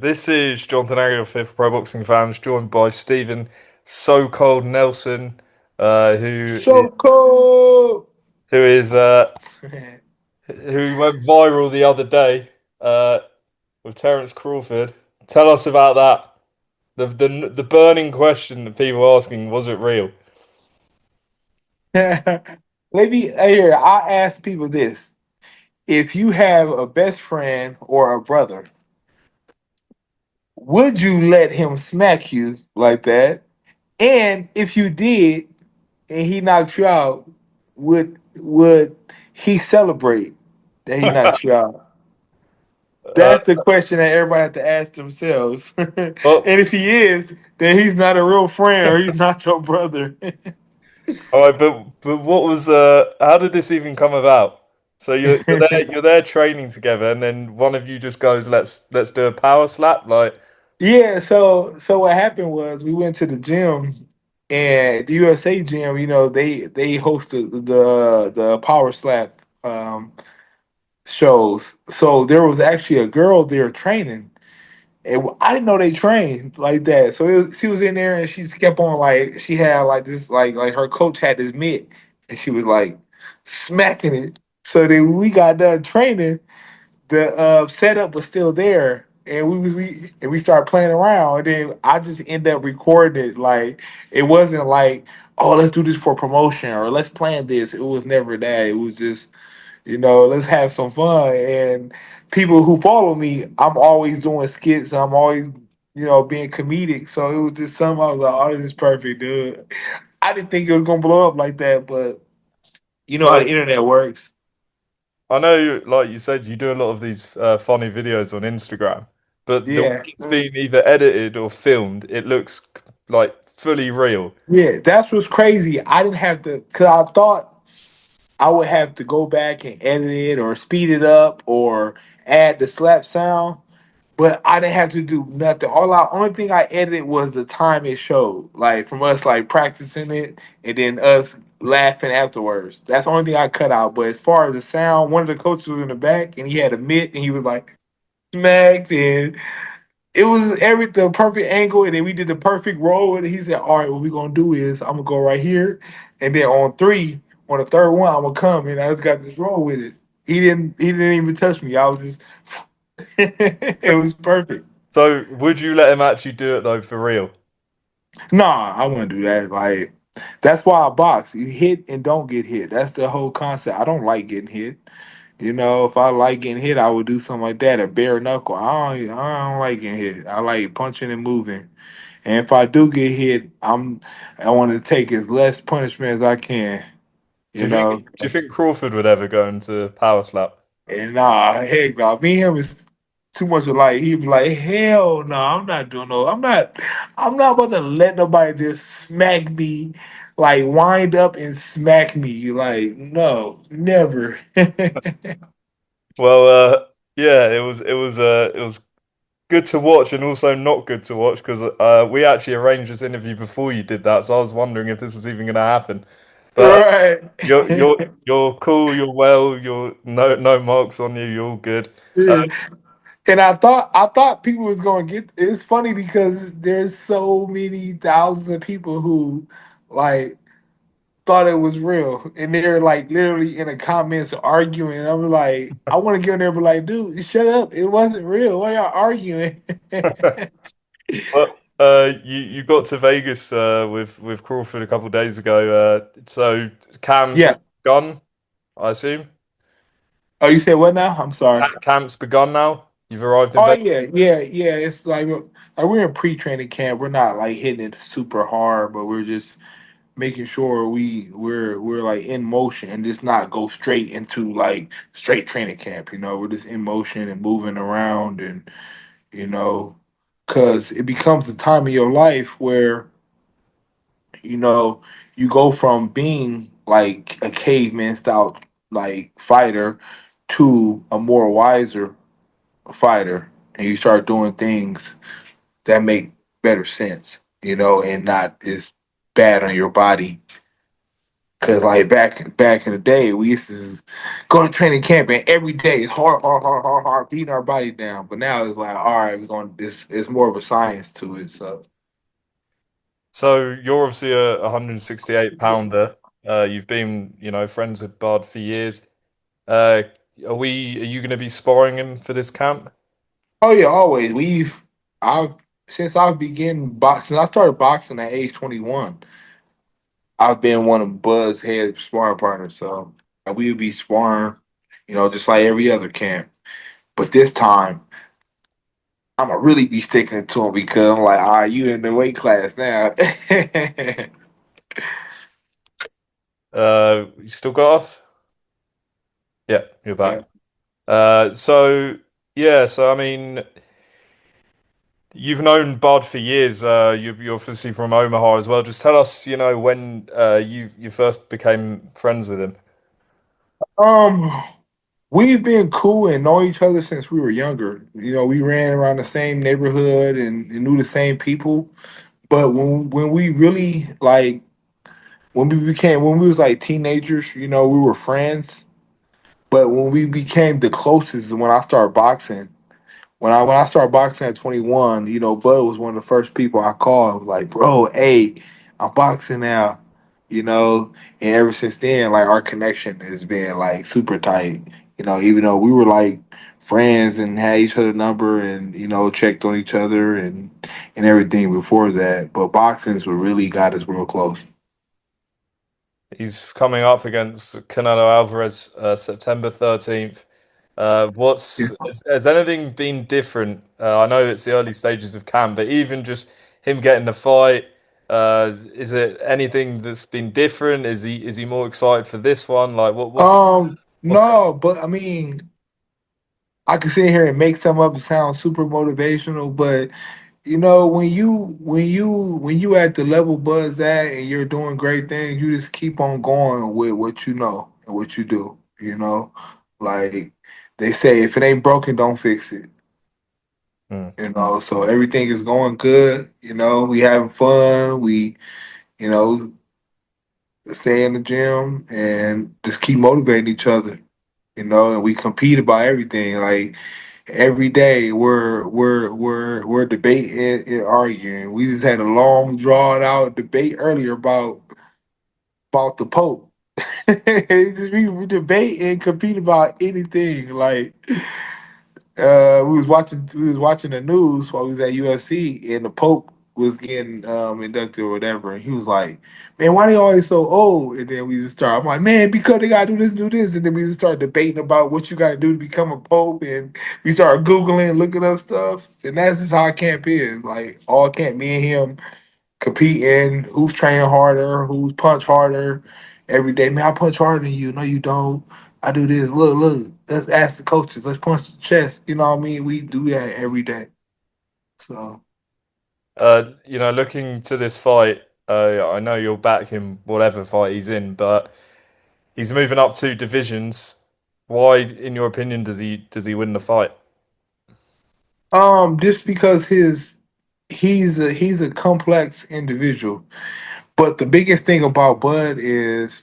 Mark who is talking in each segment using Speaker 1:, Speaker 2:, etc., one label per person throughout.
Speaker 1: This is Jonathan Agnew, fifth Pro Boxing Fans, joined by Stephen So Cold Nelson, uh, who is,
Speaker 2: So cold.
Speaker 1: who is who went viral the other day with Terence Crawford. Tell us about that. The burning question that people are asking: was it real?
Speaker 2: Let me here. I ask people this: if you have a best friend or a brother, would you let him smack you like that? And if you did, and he knocked you out, would he celebrate that he knocked you out?
Speaker 1: Uh,
Speaker 2: That's the question that everybody has to ask themselves. And
Speaker 1: well,
Speaker 2: if he is, then he's not a real friend or he's not your brother.
Speaker 1: all right, but what was how did this even come about? So you're there training together, and then one of you just goes, "Let's do a power slap." Like,
Speaker 2: Yeah, so what happened was we went to the gym and the USA gym, they hosted the Power Slap shows. So there was actually a girl there training. And I didn't know they trained like that. So she was in there and she just kept on like she had like this like her coach had this mitt and she was like smacking it. So then we got done training, the setup was still there, and we started playing around, and then I just ended up recording it. Like it wasn't like, oh, let's do this for promotion or let's plan this. It was never that. It was just, let's have some fun. And people who follow me, I'm always doing skits. I'm always, being comedic. So it was just something I was like, oh, this is perfect, dude. I didn't think it was gonna blow up like that, but you know how
Speaker 1: so
Speaker 2: the internet works.
Speaker 1: I know, like you said, you do a lot of these funny videos on Instagram, but the way
Speaker 2: Yeah.
Speaker 1: it's been either edited or filmed, it looks like fully real.
Speaker 2: Yeah, that's what's crazy. I didn't have to, cause I thought I would have to go back and edit it or speed it up or add the slap sound, but I didn't have to do nothing. Only thing I edited was the time it showed, like from us like practicing it and then us laughing afterwards. That's the only thing I cut out. But as far as the sound, one of the coaches was in the back and he had a mitt and he was like smacked and it was everything the perfect angle, and then we did the perfect roll. And he said, "All right, what we gonna do is I'm gonna go right here, and then on three, on the third one, I'm gonna come." And I just got this roll with it. He didn't even touch me. I was just, it was perfect.
Speaker 1: So would you let him actually do it though for real?
Speaker 2: Nah, I wouldn't do that. Like that's why I box. You hit and don't get hit. That's the whole concept. I don't like getting hit. If I like getting hit, I would do something like that. A bare knuckle. I don't like getting hit. I like punching and moving. And if I do get hit, I want to take as less punishment as I can,
Speaker 1: Do
Speaker 2: you
Speaker 1: you think
Speaker 2: know.
Speaker 1: do you think Crawford would ever go into power slap?
Speaker 2: And nah, heck no, me and him is too much alike. He'd be like, hell no, I'm not doing no, I'm not about to let nobody just smack me, like wind up and smack me. Like, no, never.
Speaker 1: Well, yeah, it was good to watch and also not good to watch because we actually arranged this interview before you did that, so I was wondering if this was even going to happen. But
Speaker 2: Right.
Speaker 1: you're cool, you're well, you're no marks on you, you're all good. Uh,
Speaker 2: Yeah. And I thought people was gonna get it's funny because there's so many thousands of people who like thought it was real and they're like literally in the comments arguing. I'm like, I want to get in there and be like, dude, shut up. It wasn't real. Why y'all arguing?
Speaker 1: well, you got to Vegas with Crawford a couple of days ago. So camp
Speaker 2: Yeah.
Speaker 1: is begun, I assume.
Speaker 2: Oh, you said what now? I'm sorry.
Speaker 1: Camp's begun now. You've arrived in
Speaker 2: Oh
Speaker 1: Vegas.
Speaker 2: yeah, yeah, yeah. It's like we're in pre-training camp. We're not like hitting it super hard, but we're just making sure we're like in motion and just not go straight into like straight training camp. We're just in motion and moving around and you know, because it becomes a time of your life where you know you go from being like a caveman style like fighter to a more wiser fighter, and you start doing things that make better sense, and not as bad on your body. Cause like back in the day, we used to just go to training camp and every day it's hard, beating our body down. But now it's like, all right, we're going. This it's more of a science to it. So
Speaker 1: So you're obviously a 168 pounder. You've been, friends with Bud for years. Uh, are you going to be sparring him for this camp?
Speaker 2: oh yeah, always I've since I've begun boxing. I started boxing at age 21. I've been one of Bud's head sparring partners. So we would be sparring, just like every other camp. But this time, I'm gonna really be sticking to him because I'm like, all right, you in the weight class now.
Speaker 1: You still got us? Yeah, you're
Speaker 2: Yeah.
Speaker 1: back. So yeah, so I mean, you've known Bud for years. You're obviously from Omaha as well. Just tell us, when you first became friends with him.
Speaker 2: Um, we've been cool and know each other since we were younger. We ran around the same neighborhood and knew the same people. But when we really like when we was like teenagers, we were friends. But when we became the closest is when I started boxing. When I started boxing at 21, Bud was one of the first people I called. I was like, bro, hey, I'm boxing now, you know. And ever since then, like our connection has been like super tight. Even though we were like friends and had each other number and checked on each other and everything before that, but boxing's what really got us real close.
Speaker 1: He's coming up against Canelo Alvarez, September 13th. Has anything been different? I know it's the early stages of camp, but even just him getting the fight, is it anything that's been different? Is he more excited for this one? Like what's going
Speaker 2: No, but I mean, I could sit here and make some up and sound super motivational, but when you at the level Buzz at and you're doing great things, you just keep on going with what you know and what you do. Like they say, if it ain't broken, don't fix it.
Speaker 1: on?
Speaker 2: So everything is going good. We having fun. We you know stay in the gym and just keep motivating each other. And we compete about everything. Like every day we're debating and arguing. We just had a long drawn out debate earlier about the Pope. We debate and compete about anything. Like we was watching the news while we was at UFC and the Pope was getting inducted or whatever, and he was like, "Man, why they always so old?" And then we just start. I'm like, "Man, because they gotta do this," and then we just start debating about what you gotta do to become a Pope, and we start googling, looking up stuff, and that's just how camp is. Like all camp, me and him competing, who's training harder, who's punch harder every day. Man, I punch harder than you. No, you don't. I do this. Look. Let's ask the coaches. Let's punch the chest. You know what I mean? We do that every day. So,
Speaker 1: Looking to this fight, I know you'll back him whatever fight he's in, but he's moving up two divisions. Why, in your opinion, does he win the fight?
Speaker 2: just because he's a complex individual. But the biggest thing about Bud is,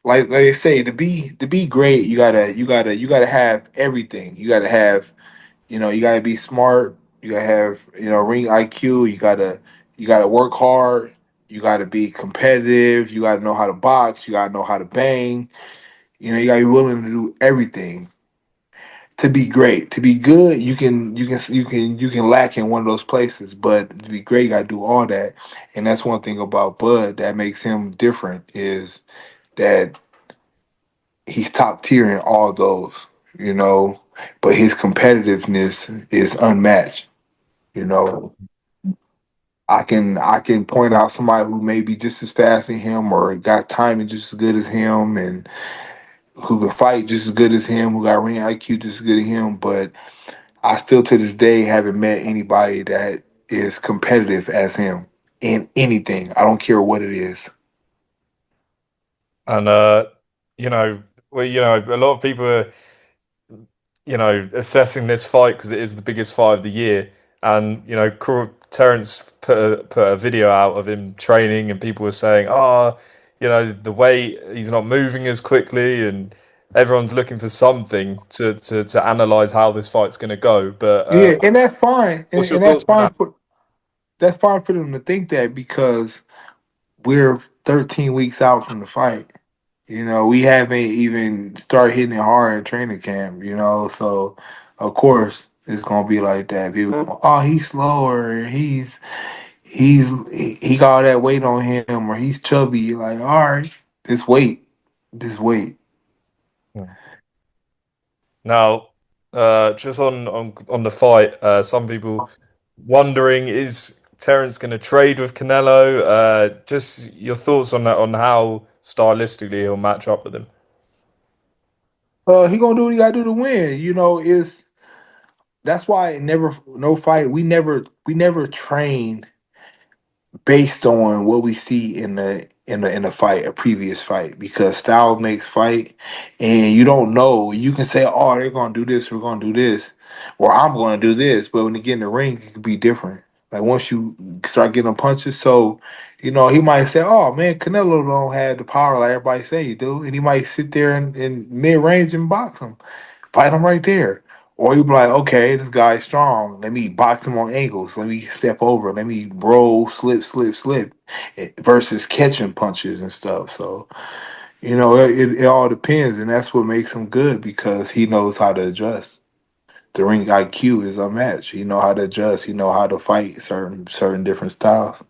Speaker 2: like they say, to be great, you gotta have everything. You gotta be smart. You gotta have ring IQ. You gotta work hard. You gotta be competitive. You gotta know how to box. You gotta know how to bang. You gotta be willing to do everything to be great. To be good, you can lack in one of those places, but to be great, you gotta do all that. And that's one thing about Bud that makes him different is that he's top tier in all those. You know, but his competitiveness is unmatched. You know, I can point out somebody who may be just as fast as him or got timing just as good as him and who can fight just as good as him, who got ring IQ just as good as him, but I still to this day haven't met anybody that is competitive as him in anything. I don't care what it is.
Speaker 1: And you know, a lot of people are, assessing this fight because it is the biggest fight of the year. And Terence put a video out of him training, and people were saying, "Oh, the weight, he's not moving as quickly, and everyone's looking for something to analyze how this fight's going to go. But
Speaker 2: Yeah, and that's fine,
Speaker 1: what's your
Speaker 2: and
Speaker 1: thoughts on that?
Speaker 2: that's fine for them to think that because we're 13 weeks out from the fight. We haven't even started hitting it hard in training camp. So of course it's gonna be like that. People, oh, he's slower. He got all that weight on him, or he's chubby. You're like, all right, just wait, just wait.
Speaker 1: Now, just on the fight, some people wondering, is Terence going to trade with Canelo? Just your thoughts on that, on how stylistically he'll match up with him.
Speaker 2: He gonna do what he gotta do to win. Is That's why no fight. We never train based on what we see in a fight, a previous fight, because style makes fight, and you don't know. You can say, "Oh, they're gonna do this. We're gonna do this," or "I'm gonna do this," but when you get in the ring, it could be different. Like once you start getting punches, so he might say, "Oh man, Canelo don't have the power like everybody say he do," and he might sit there in mid range and box him. Fight him right there. Or you be like, okay, this guy's strong. Let me box him on angles. Let me step over. Let me roll, slip, slip, slip, versus catching punches and stuff. So, it all depends. And that's what makes him good because he knows how to adjust. The ring IQ is unmatched. He know how to adjust. He know how to fight certain different styles.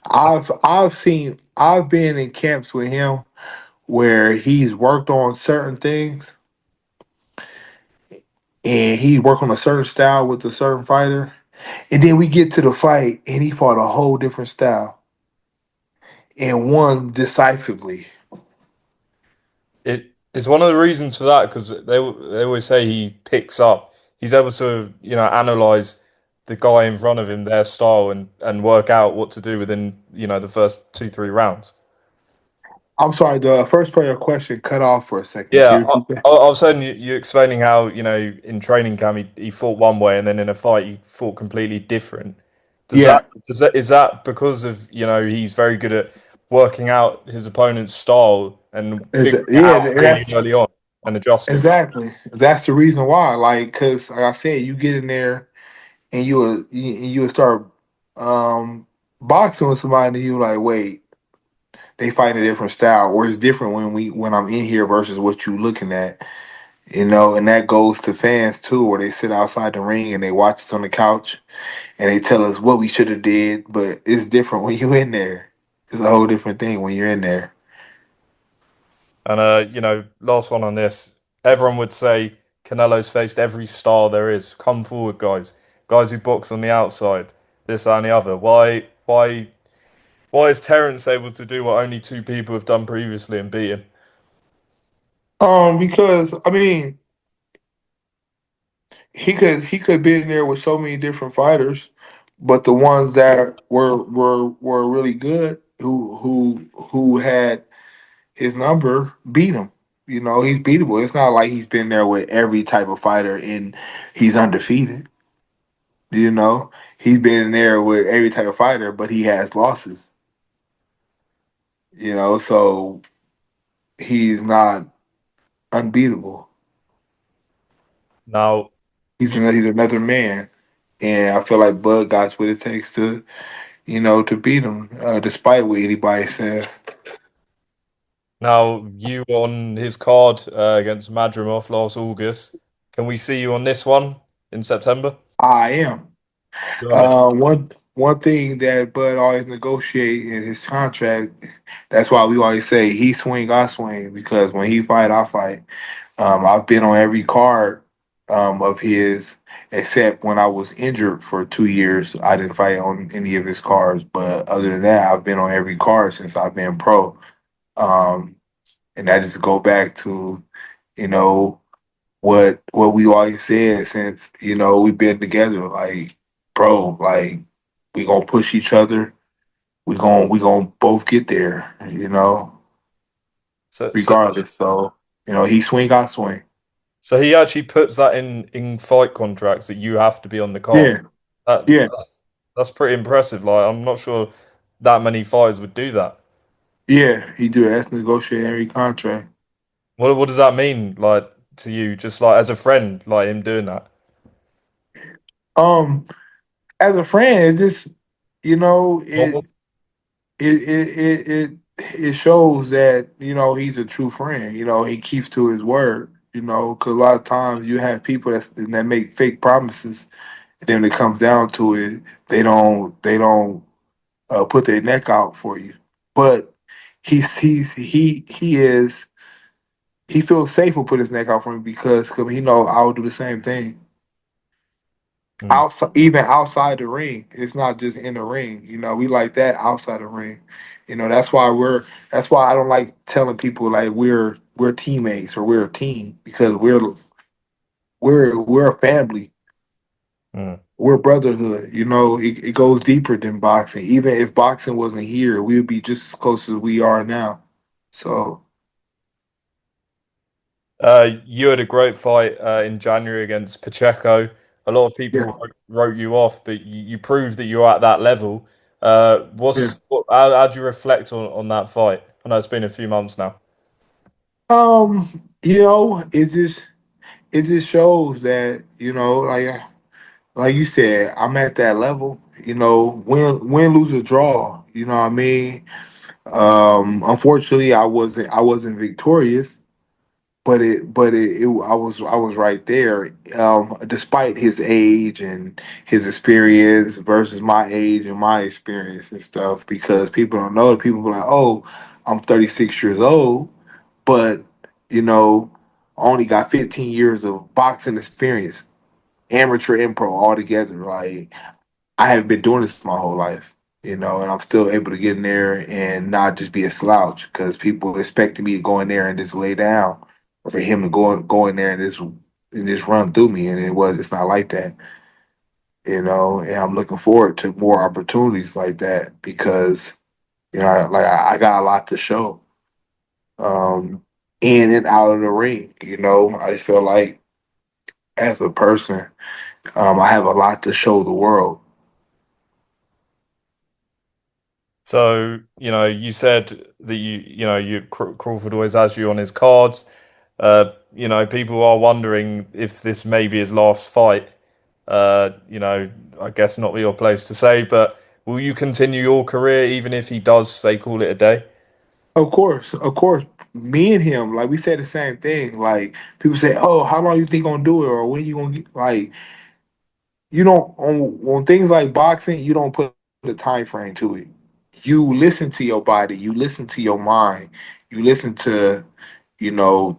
Speaker 2: I've been in camps with him where he's worked on certain things and he worked on a certain style with a certain fighter. And then we get to the fight, and he fought a whole different style and won decisively.
Speaker 1: It is one of the reasons for that because they always say he picks up. He's able to analyze the guy in front of him, their style, and work out what to do within the first 2 3 rounds.
Speaker 2: I'm sorry, the first part of your question cut off for a second. Can
Speaker 1: Yeah,
Speaker 2: you repeat that?
Speaker 1: I was saying you explaining how in training camp he fought one way and then in a fight he fought completely different. Does that
Speaker 2: Yeah,
Speaker 1: does that is that because of he's very good at working out his opponent's style and figuring it
Speaker 2: yeah,
Speaker 1: out
Speaker 2: and
Speaker 1: really
Speaker 2: that's
Speaker 1: early on and adjusting?
Speaker 2: exactly that's the reason why. Like, cause like I said, you get in there and you will start um boxing with somebody, and you like, wait, they fight a different style, or it's different when I'm in here versus what you looking at. And that goes to fans too, where they sit outside the ring and they watch us on the couch and they tell us what we should have did, but it's different when you in there. It's a whole different thing when you're in there.
Speaker 1: And last one on this. Everyone would say Canelo's faced every star there is. Come forward, guys. Guys who box on the outside. This that, and the other. Why is Terence able to do what only two people have done previously and beat him?
Speaker 2: Because I mean, he could be in there with so many different fighters, but the ones that were really good, who had his number, beat him. He's beatable. It's not like he's been there with every type of fighter and he's undefeated. You know, he's been in there with every type of fighter, but he has losses. So he's not unbeatable.
Speaker 1: Now,
Speaker 2: He's another man, and I feel like Bud got what it takes to beat him, despite what anybody says.
Speaker 1: you on his card against Madrimov last August. Can we see you on this one in September?
Speaker 2: I am.
Speaker 1: Right.
Speaker 2: One thing that Bud always negotiate in his contract. That's why we always say he swing, I swing, because when he fight, I fight. I've been on every card of his, except when I was injured for 2 years. I didn't fight on any of his cards, but other than that, I've been on every card since I've been pro. Um, and that just go back to you know what we always said since we've been together. Like, bro, like we gonna push each other. We gonna both get there.
Speaker 1: So, so,
Speaker 2: Regardless. So he swing, I swing.
Speaker 1: so he actually puts that in fight contracts that you have to be on the card.
Speaker 2: Yeah,
Speaker 1: That
Speaker 2: yeah.
Speaker 1: that's pretty impressive. Like I'm not sure that many fighters would do that.
Speaker 2: Yeah, he do. That's negotiate every contract.
Speaker 1: What does that mean, like to you? Just like as a friend, like him doing that.
Speaker 2: Um, as a friend, it just you know
Speaker 1: Normal.
Speaker 2: it it shows that he's a true friend. He keeps to his word. Because a lot of times you have people that make fake promises, and then when it comes down to it, they don't put their neck out for you. But he feels safe to put his neck out for me because he know I will do the same thing.
Speaker 1: Mm.
Speaker 2: Outside, even outside the ring, it's not just in the ring. We like that outside the ring. That's why I don't like telling people like we're teammates or we're a team because we're a family.
Speaker 1: Mm.
Speaker 2: We're brotherhood. It goes deeper than boxing. Even if boxing wasn't here, we would be just as close as we are now. So
Speaker 1: You had a great fight in January against Pacheco. A lot of
Speaker 2: yeah,
Speaker 1: people wrote you off, but you proved that you're at that level.
Speaker 2: yeah.
Speaker 1: How do you reflect on that fight? I know it's been a few months now.
Speaker 2: It just shows that like you said, I'm at that level. Win, lose or draw. You know what I mean? Unfortunately, I wasn't victorious, I was right there. Despite his age and his experience versus my age and my experience and stuff, because people don't know. People be like, "Oh, I'm 36 years old," but you know, I only got 15 years of boxing experience, amateur and pro all together. Like I have been doing this my whole life, and I'm still able to get in there and not just be a slouch because people expected me to go in there and just lay down, or for him to go in there and just run through me, and it's not like that, and I'm looking forward to more opportunities like that because I got a lot to show, um, in and out of the ring. I just feel like as a person, I have a lot to show the world.
Speaker 1: So, you said that Crawford always has you on his cards. People are wondering if this may be his last fight. I guess not your place to say, but will you continue your career even if he does say call it a day?
Speaker 2: Of course. Me and him, like we said the same thing. Like people say, "Oh, how long you think gonna do it, or when you gonna get?" Like you don't on things like boxing, you don't put a time frame to it. You listen to your body, you listen to your mind, you listen to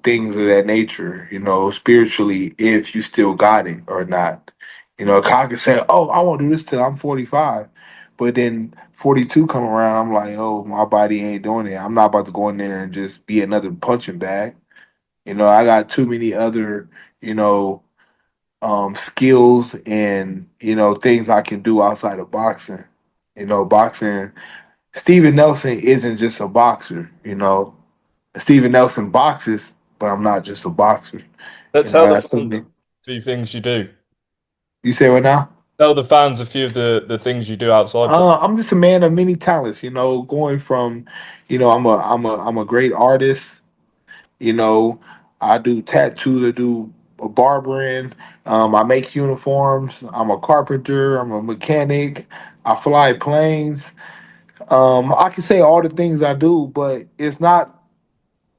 Speaker 2: things of that nature. Spiritually, if you still got it or not. Kyle can say, "Oh, I won't do this till I'm 45," but then 42 come around, I'm like, "Oh, my body ain't doing it. I'm not about to go in there and just be another punching bag." I got too many other you know skills and things I can do outside of boxing. Boxing. Steven Nelson isn't just a boxer. Steven Nelson boxes, but I'm not just a boxer.
Speaker 1: Let's
Speaker 2: I
Speaker 1: tell the
Speaker 2: got
Speaker 1: fans
Speaker 2: something.
Speaker 1: a few things you do.
Speaker 2: You say what now?
Speaker 1: Tell the fans a few of the things you do outside.
Speaker 2: I'm just a man of many talents. Going from, I'm a great artist. You know, I do tattoos. I do barbering. I make uniforms. I'm a carpenter. I'm a mechanic. I fly planes. I can say all the things I do, but it's not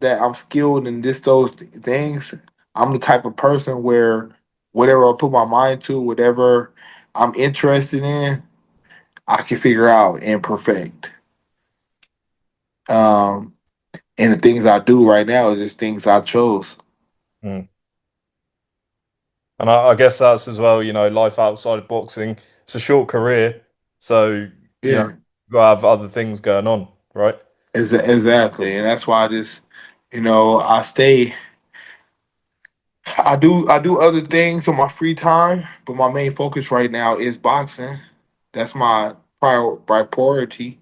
Speaker 2: that I'm skilled in just those things. I'm the type of person where whatever I put my mind to, whatever I'm interested in, I can figure out and perfect. Um, and the things I do right now is just things I chose.
Speaker 1: Mm. And I guess that's as well, life outside of boxing. It's a short career, so
Speaker 2: Yeah,
Speaker 1: you gotta have other things going on, right?
Speaker 2: exactly. And that's why I just, I stay. I do other things on my free time, but my main focus right now is boxing. That's my priority.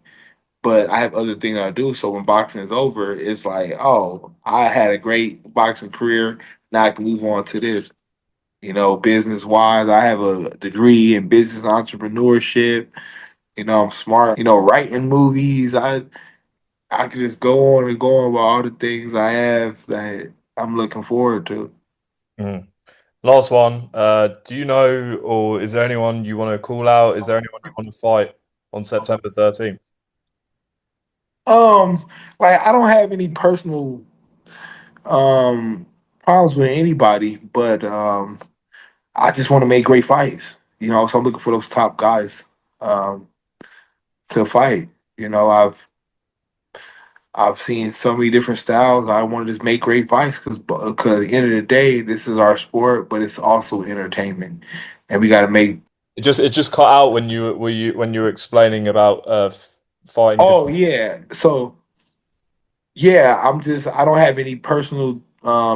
Speaker 2: But I have other things I do. So when boxing is over, it's like, oh, I had a great boxing career. Now I can move on to this. Business wise, I have a degree in business entrepreneurship. I'm smart. Writing movies. I could just go on and go on about all the things I have that I'm looking forward to.
Speaker 1: Mhm. Last one. Do you know, or is there anyone you want to call out? Is there anyone you want to fight on September 13th?
Speaker 2: Um, like I don't have any personal um problems with anybody, but I just want to make great fights. So I'm looking for those top guys um to fight. You know, I've seen so many different styles. I want to just make great fights because at the end of the day, this is our sport, but it's also entertainment, and we got to make.
Speaker 1: It just cut out when you were explaining about fighting
Speaker 2: Oh
Speaker 1: different.
Speaker 2: yeah, so yeah, I don't have any personal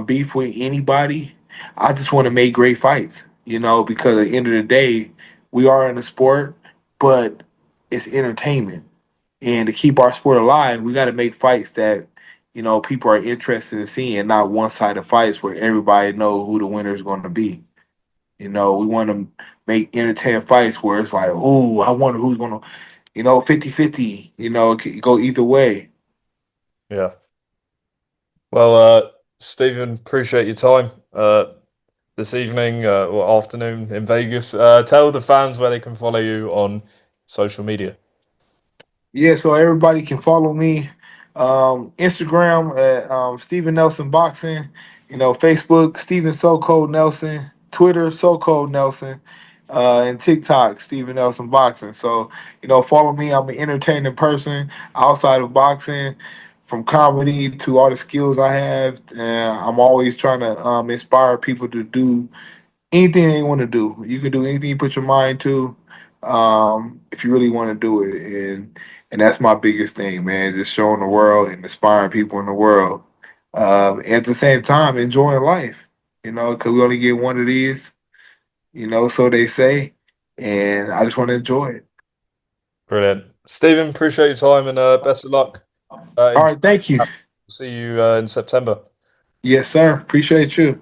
Speaker 2: beef with anybody. I just want to make great fights, because at the end of the day, we are in a sport, but it's entertainment. And to keep our sport alive, we got to make fights that, people are interested in seeing, not one-sided fights where everybody knows who the winner is going to be. We want to make entertaining fights where it's like, oh, I wonder who's going to, 50-50, it could go either way.
Speaker 1: Yeah. Well, Stephen, appreciate your time this evening or afternoon in Vegas. Tell the fans where they can follow you on social media.
Speaker 2: Yeah, so everybody can follow me. Instagram at Stephen Nelson Boxing. Facebook Stephen So Cold Nelson. Twitter So Cold Nelson. And TikTok Stephen Nelson Boxing. So follow me. I'm an entertaining person outside of boxing, from comedy to all the skills I have. I'm always trying to inspire people to do anything they want to do. You can do anything you put your mind to, if you really want to do it, and that's my biggest thing, man. Is just showing the world and inspiring people in the world. At the same time, enjoying life. Because we only get one of these. So they say, and I just want to enjoy it.
Speaker 1: Brilliant. Stephen, appreciate your time and best of luck.
Speaker 2: All
Speaker 1: Enjoy.
Speaker 2: right, thank you.
Speaker 1: See you in September.
Speaker 2: Yes, sir. Appreciate you.